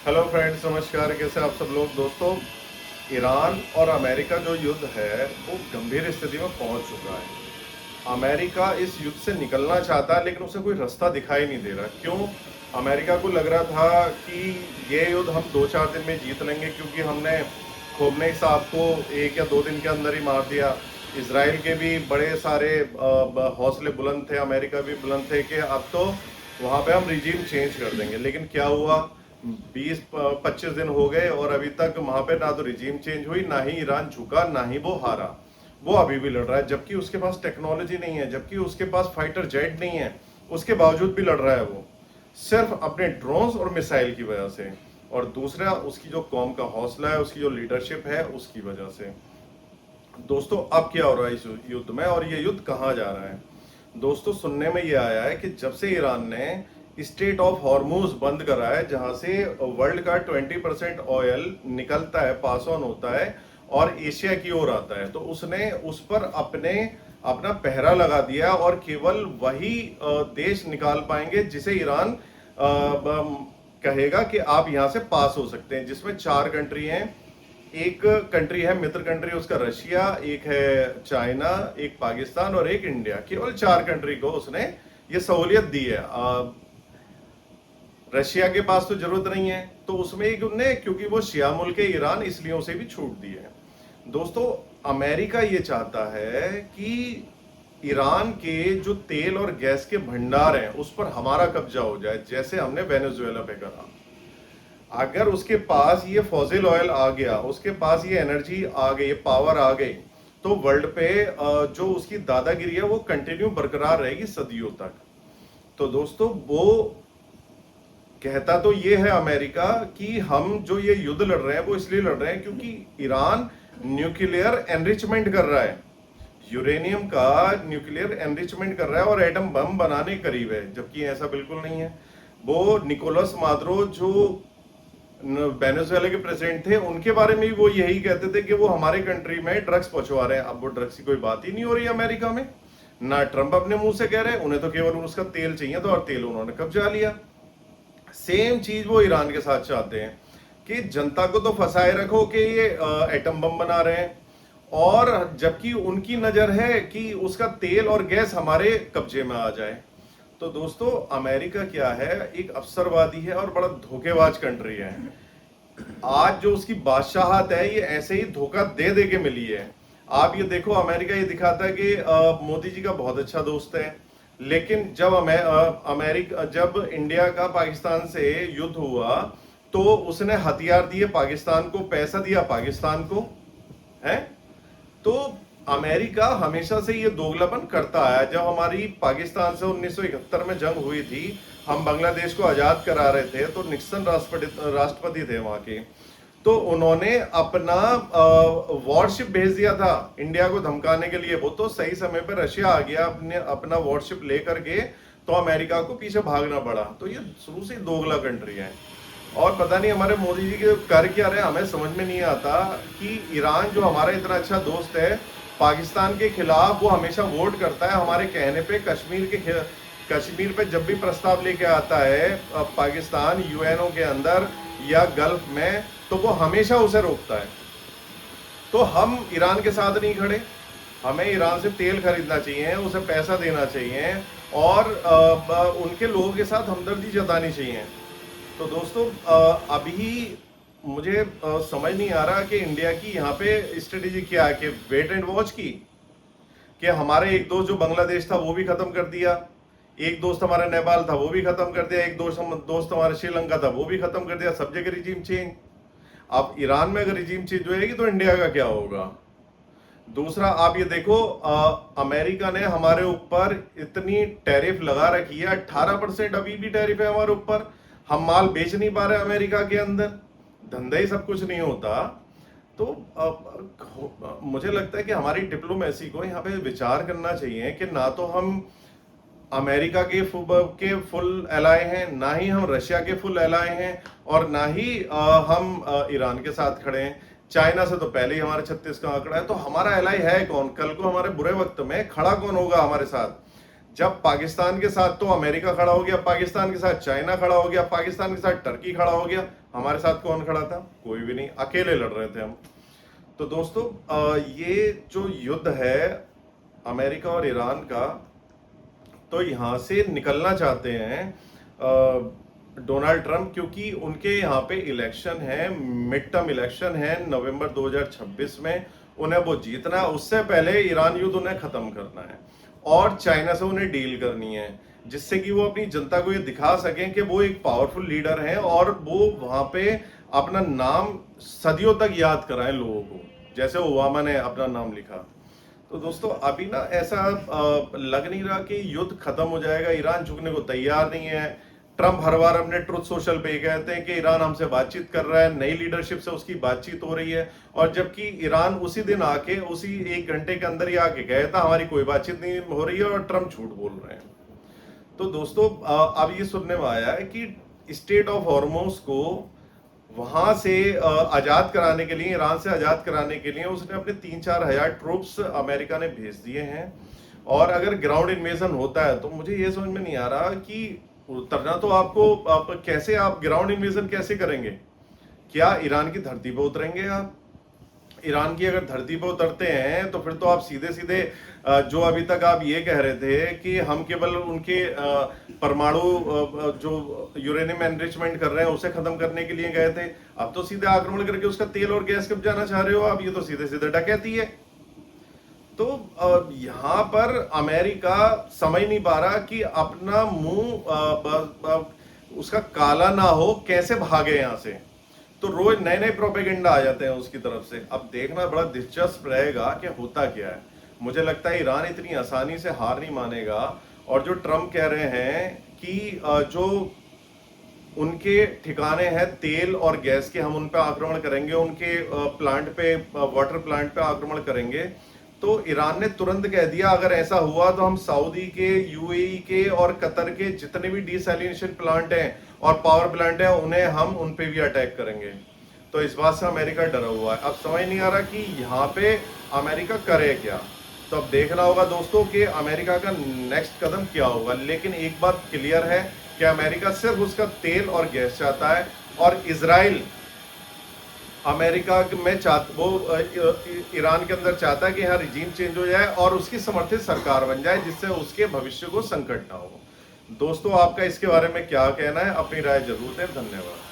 Hello friends, नमस्कार। कैसे आप सब लोग। दोस्तों, ईरान और अमेरिका जो युद्ध है वो गंभीर स्थिति में पहुंच चुका है। अमेरिका इस युद्ध से निकलना चाहता है लेकिन उसे कोई रास्ता दिखाई नहीं दे रहा। क्यों? अमेरिका को लग रहा था कि ये युद्ध हम 2-4 दिन में जीत लेंगे, क्योंकि हमने खोमनेई साहब को 1 या 2 दिन के अंदर ही मार दिया। इसराइल के भी बड़े सारे हौसले बुलंद थे, अमेरिका भी बुलंद थे कि अब तो वहां पे हम रिजीम चेंज कर देंगे। लेकिन क्या हुआ? 20-25 दिन हो गए और अभी तक वहां पे ना तो रिजीम चेंज हुई, ना ही ईरान झुका, ना ही वो हारा। वो अभी भी लड़ रहा है, जबकि उसके पास टेक्नोलॉजी नहीं है, जबकि उसके पास फाइटर जेट नहीं है। उसके बावजूद भी लड़ रहा है वो, सिर्फ अपने ड्रोन्स और मिसाइल की वजह से। और दूसरा, उसकी जो कौम का हौसला है, उसकी जो लीडरशिप है, उसकी वजह से। दोस्तों, अब क्या हो रहा है इस युद्ध में और ये युद्ध कहाँ जा रहा है? दोस्तों, सुनने में ये आया है कि जब से ईरान ने स्टेट ऑफ हॉर्मूज बंद करा है, जहां से वर्ल्ड का 20% ऑयल निकलता है, पास ऑन होता है और एशिया की ओर आता है, तो उसने उस पर अपना पहरा लगा दिया और केवल वही देश निकाल पाएंगे जिसे ईरान कहेगा कि आप यहां से पास हो सकते हैं, जिसमें 4 कंट्री हैं। एक कंट्री है मित्र कंट्री, उसका रशिया, एक है चाइना, एक पाकिस्तान और एक इंडिया। केवल 4 कंट्री को उसने ये सहूलियत दी है। रशिया के पास तो जरूरत नहीं है, तो उसमें एक उनने, क्योंकि वो शिया मुल्क है ईरान, इसलिए उसे भी छूट दी है। दोस्तों, अमेरिका ये चाहता है कि ईरान के जो तेल और गैस के भंडार हैं उस पर हमारा कब्जा हो जाए, जैसे हमने वेनेजुएला पे करा। अगर उसके पास ये फॉसिल ऑयल आ गया, उसके पास ये एनर्जी आ गई, पावर आ गई, तो वर्ल्ड पे जो उसकी दादागिरी है वो कंटिन्यू बरकरार रहेगी सदियों तक। तो दोस्तों, वो कहता तो ये है अमेरिका कि हम जो ये युद्ध लड़ रहे हैं वो इसलिए लड़ रहे हैं क्योंकि ईरान न्यूक्लियर एनरिचमेंट कर रहा है, यूरेनियम का न्यूक्लियर एनरिचमेंट कर रहा है और एटम बम बनाने करीब है, जबकि ऐसा बिल्कुल नहीं है। वो निकोलस मादुरो जो वेनेजुएला के प्रेसिडेंट थे, उनके बारे में भी वो यही कहते थे कि वो हमारे कंट्री में ड्रग्स पहुंचवा रहे हैं। अब वो ड्रग्स की कोई बात ही नहीं हो रही अमेरिका में। ना ट्रंप अपने मुंह से कह रहे, उन्हें तो केवल उसका तेल चाहिए था और तेल उन्होंने कब्जा लिया। सेम चीज वो ईरान के साथ चाहते हैं कि जनता को तो फंसाए रखो कि ये एटम बम बना रहे हैं, और जबकि उनकी नजर है कि उसका तेल और गैस हमारे कब्जे में आ जाए। तो दोस्तों, अमेरिका क्या है? एक अवसरवादी है और बड़ा धोखेबाज कंट्री है। आज जो उसकी बादशाहत है ये ऐसे ही धोखा दे दे के मिली है। आप ये देखो, अमेरिका ये दिखाता है कि मोदी जी का बहुत अच्छा दोस्त है, लेकिन जब अमेरिका, जब इंडिया का पाकिस्तान से युद्ध हुआ तो उसने हथियार दिए पाकिस्तान को, पैसा दिया पाकिस्तान को, है। तो अमेरिका हमेशा से ये दोगलापन करता आया। जब हमारी पाकिस्तान से 1971 में जंग हुई थी, हम बांग्लादेश को आजाद करा रहे थे, तो निक्सन राष्ट्रपति थे वहां के, तो उन्होंने अपना वॉरशिप भेज दिया था इंडिया को धमकाने के लिए। वो तो सही समय पर रशिया आ गया अपना वॉरशिप लेकर के, तो अमेरिका को पीछे भागना पड़ा। तो ये शुरू से दोगला कंट्री है और पता नहीं हमारे मोदी जी के कर क्या रहे, हमें समझ में नहीं आता कि ईरान जो हमारा इतना अच्छा दोस्त है, पाकिस्तान के खिलाफ वो हमेशा वोट करता है हमारे कहने पे। कश्मीर पे जब भी प्रस्ताव लेके आता है पाकिस्तान यूएनओ के अंदर या गल्फ में, तो वो हमेशा उसे रोकता है। तो हम ईरान के साथ नहीं खड़े, हमें ईरान से तेल खरीदना चाहिए, उसे पैसा देना चाहिए और उनके लोगों के साथ हमदर्दी जतानी चाहिए। तो दोस्तों, अभी मुझे समझ नहीं आ रहा कि इंडिया की यहाँ पे स्ट्रेटेजी क्या है, कि वेट एंड वॉच की, कि हमारे एक दोस्त जो बांग्लादेश था वो भी खत्म कर दिया, एक दोस्त हमारा नेपाल था वो भी खत्म कर दिया, एक दोस्त हमारा श्रीलंका था वो भी खत्म कर दिया, सब जगह रिजीम चेंज। अब ईरान में अगर रिजीम चेंज होएगी तो इंडिया का क्या होगा? दूसरा, आप ये देखो, अमेरिका ने हमारे ऊपर इतनी टैरिफ लगा रखी है, 18% अभी भी टैरिफ है हमारे ऊपर। हम माल बेच नहीं पा रहे अमेरिका के अंदर, धंधा ही सब कुछ नहीं होता। तो मुझे लगता है कि हमारी डिप्लोमेसी को यहाँ पे विचार करना चाहिए कि ना तो हम अमेरिका के फुल एलाय हैं, ना ही हम रशिया के फुल एलाय हैं, और ना ही हम ईरान के साथ खड़े हैं। चाइना से तो पहले ही हमारा 36 का आंकड़ा है। तो हमारा एलाय है कौन? कल को हमारे बुरे वक्त में खड़ा कौन होगा हमारे साथ? जब पाकिस्तान के साथ तो अमेरिका खड़ा हो गया, पाकिस्तान के साथ चाइना खड़ा हो गया, पाकिस्तान के साथ टर्की खड़ा हो गया, हमारे साथ कौन खड़ा था? कोई भी नहीं, अकेले लड़ रहे थे हम। तो दोस्तों ये जो युद्ध है अमेरिका और ईरान का, तो यहां से निकलना चाहते हैं डोनाल्ड ट्रंप, क्योंकि उनके यहाँ पे इलेक्शन है, मिड टर्म इलेक्शन है नवंबर 2026 में। उन्हें वो जीतना है, उससे पहले ईरान युद्ध उन्हें खत्म करना है और चाइना से उन्हें डील करनी है, जिससे कि वो अपनी जनता को ये दिखा सकें कि वो एक पावरफुल लीडर हैं और वो वहां पे अपना नाम सदियों तक याद कराएं लोगों को, जैसे ओबामा ने अपना नाम लिखा। तो दोस्तों अभी ना ऐसा लग नहीं रहा कि युद्ध खत्म हो जाएगा, ईरान झुकने को तैयार नहीं है। ट्रंप हर बार अपने ट्रुथ सोशल पे कहते हैं कि ईरान हमसे बातचीत कर रहा है, नई लीडरशिप से उसकी बातचीत हो रही है, और जबकि ईरान उसी दिन आके उसी 1 घंटे के अंदर ही आके कहा था हमारी कोई बातचीत नहीं हो रही है, और ट्रंप झूठ बोल रहे हैं। तो दोस्तों अब ये सुनने में आया है कि स्टेट ऑफ हॉर्मोस को वहां से आजाद कराने के लिए, ईरान से आजाद कराने के लिए उसने अपने 3-4 हजार ट्रूप्स अमेरिका ने भेज दिए हैं। और अगर ग्राउंड इन्वेजन होता है तो मुझे ये समझ में नहीं आ रहा कि उतरना तो आपको कैसे, आप ग्राउंड इन्वेजन कैसे करेंगे? क्या ईरान की धरती पर उतरेंगे आप? ईरान की अगर धरती पर उतरते हैं तो फिर तो आप सीधे सीधे जो अभी तक आप ये कह रहे थे कि हम केवल उनके परमाणु जो यूरेनियम एनरिचमेंट कर रहे हैं उसे खत्म करने के लिए गए थे, अब तो सीधे आक्रमण करके उसका तेल और गैस कब जाना चाह रहे हो आप? ये तो सीधे सीधे डकैती है। तो यहां पर अमेरिका समझ नहीं पा रहा कि अपना मुंह उसका काला ना हो, कैसे भागे यहां से। तो रोज नए नए प्रोपेगेंडा आ जाते हैं उसकी तरफ से। अब देखना बड़ा दिलचस्प रहेगा कि होता क्या है। मुझे लगता है ईरान इतनी आसानी से हार नहीं मानेगा, और जो ट्रम्प कह रहे हैं कि जो उनके ठिकाने हैं तेल और गैस के, हम उन पर आक्रमण करेंगे, उनके प्लांट पे, वाटर प्लांट पे आक्रमण करेंगे। तो ईरान ने तुरंत कह दिया अगर ऐसा हुआ तो हम सऊदी के, यूएई के और कतर के जितने भी डिसैलिनेशन प्लांट हैं और पावर प्लांट हैं उन्हें हम उन पे भी अटैक करेंगे। तो इस बात से अमेरिका डरा हुआ है। अब समझ नहीं आ रहा कि यहाँ पे अमेरिका करे क्या। तो अब देखना होगा दोस्तों कि अमेरिका का नेक्स्ट कदम क्या होगा। लेकिन एक बात क्लियर है कि अमेरिका सिर्फ उसका तेल और गैस चाहता है, और इजराइल अमेरिका में वो ईरान के अंदर चाहता है कि यहाँ रिजीम चेंज हो जाए और उसकी समर्थित सरकार बन जाए, जिससे उसके भविष्य को संकट ना हो। दोस्तों आपका इसके बारे में क्या कहना है? अपनी राय जरूर दें। धन्यवाद।